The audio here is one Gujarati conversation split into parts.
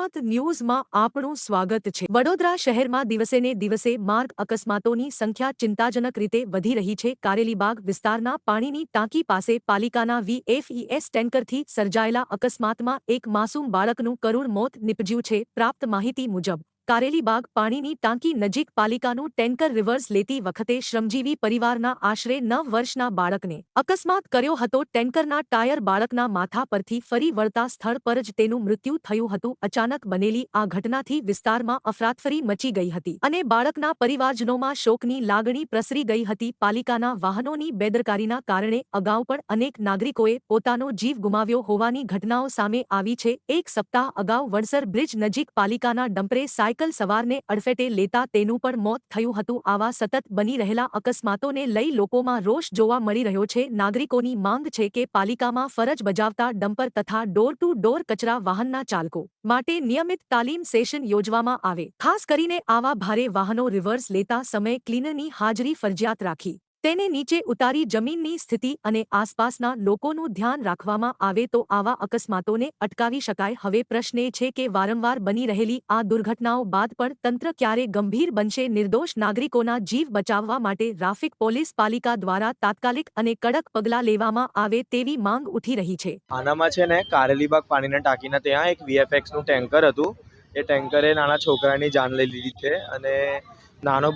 અકસ્માત ન્યૂઝમાં આપનું સ્વાગત છે। વડોદરા શહેરમાં દિવસેને દિવસે માર્ગ અકસ્માતોની સંખ્યા ચિંતાજનક રીતે વધી રહી છે। કારેલીબાગ વિસ્તારના પાણીની ટાંકી પાસે પાલિકાના VFES ટેન્કરથી સર્જાયેલા અકસ્માતમાં એક માસૂમ બાળકનું કરુણ મોત નીપજ્યું છે। પ્રાપ્ત માહિતી મુજબ કારેલીબાગ પાણીની ટાંકી નજીક પાલિકાનું ટેન્કર રિવર્સ લેતી વખતે શ્રમજીવી પરિવારના આશરે 9 વર્ષના બાળકને અકસ્માત કર્યો હતો। ટેન્કરના ટાયર બાળકના માથા પરથી ફરી વળતા સ્થળ પર જ તેનું મૃત્યુ થયું હતું। અચાનક બનેલી આ ઘટનાથી વિસ્તારમાં અફરાતફરી મચી ગઈ હતી અને બાળકના પરિવારજનોમાં શોકની લાગણી પ્રસરી ગઈ હતી। પાલિકાના વાહનોની બેદરકારીના કારણે અગાઉ પણ અનેક નાગરિકોએ પોતાનો જીવ ગુમાવ્યો હોવાની ઘટનાઓ સામે આવી છે। એક સપ્તાહ અગાઉ વડસર બ્રિજ નજીક પાલિકાના ડમ્પરે સાયકલ સવારને અડફેટે લેતા તેનું પણ મોત થયું હતું। આવા સતત બની રહેલા અકસ્માતોને લઈ લોકોમાં રોષ જોવા મળી રહ્યો છે। નાગરિકોની માંગ છે કે પાલિકામાં ફરજ બજાવતા ડમ્પર તથા ડોર ટુ ડોર કચરા વાહનના ચાલકો માટે નિયમિત તાલીમ સેશન યોજવામાં આવે। ખાસ કરીને આવા ભારે વાહનો રિવર્સ લેતા સમયે ક્લીનરની હાજરી ફરજિયાત રાખી તેને નીચે ઉતારી જમીનની સ્થિતિ અને આસપાસના લોકોનું ધ્યાન રાખવામાં આવે તો આવા અકસ્માતોને અટકાવી શકાય। હવે પ્રશ્ન એ છે કે વારંવાર બની રહેલી આ દુર્ઘટનાઓ બાદ પણ તંત્ર ક્યારે ગંભીર બનશે? નિર્દોષ નાગરિકોના જીવ બચાવવા માટે ટ્રાફિક પોલીસ પાલિકા દ્વારા તાત્કાલિક અને કડક પગલાં લેવામાં આવે તેવી માંગ ઉઠી રહી છે। આનામાં છે ને કારેલીબાગ પાણીના ટાંકીના ત્યાં એક VFX નું ટેન્કર હતું। એ ટેન્કરે નાના છોકરાની જાન લઈ લીધી છે અને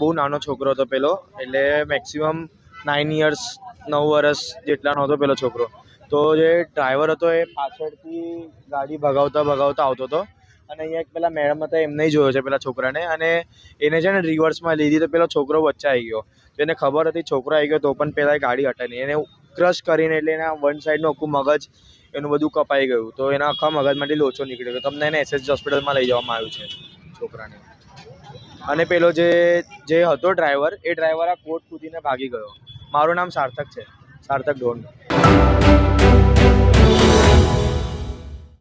બહુ નાનો છોકરો હતો પેલો, એટલે મેક્સિમમ 9 યર્સ 9 વર્ષ જેટલાનો હતો પેલો છોકરો। તો જે ડ્રાઈવર હતો એ પાછળથી ગાડી ભગાવતા આવતો હતો અને અહીંયા એક પેલા મેડમ હતા એમને જોયો છે પેલા છોકરાને, અને એને છે ને રિવર્સમાં લીધી તો પેલો છોકરો વચ્ચે આવી ગયો। તો એને ખબર હતી છોકરો આવી ગયો તો પણ પેલા ગાડી હટાવી એને ક્રશ કરીને, એટલે એના વન સાઈડનું આખું મગજ એનું બધું કપાઈ ગયું। તો એના આખા મગજમાંથી લોચો નીકળી ગયો। તમને એને SSG હોસ્પિટલમાં લઈ જવામાં આવ્યું છે છોકરાને। અને પેલો જે હતો ડ્રાઈવર, એ ડ્રાઈવર આ કોર્ટ કૂદીને ભાગી ગયો। મારું નામ સાર્થક છે, સાર્થક ઢોંડ।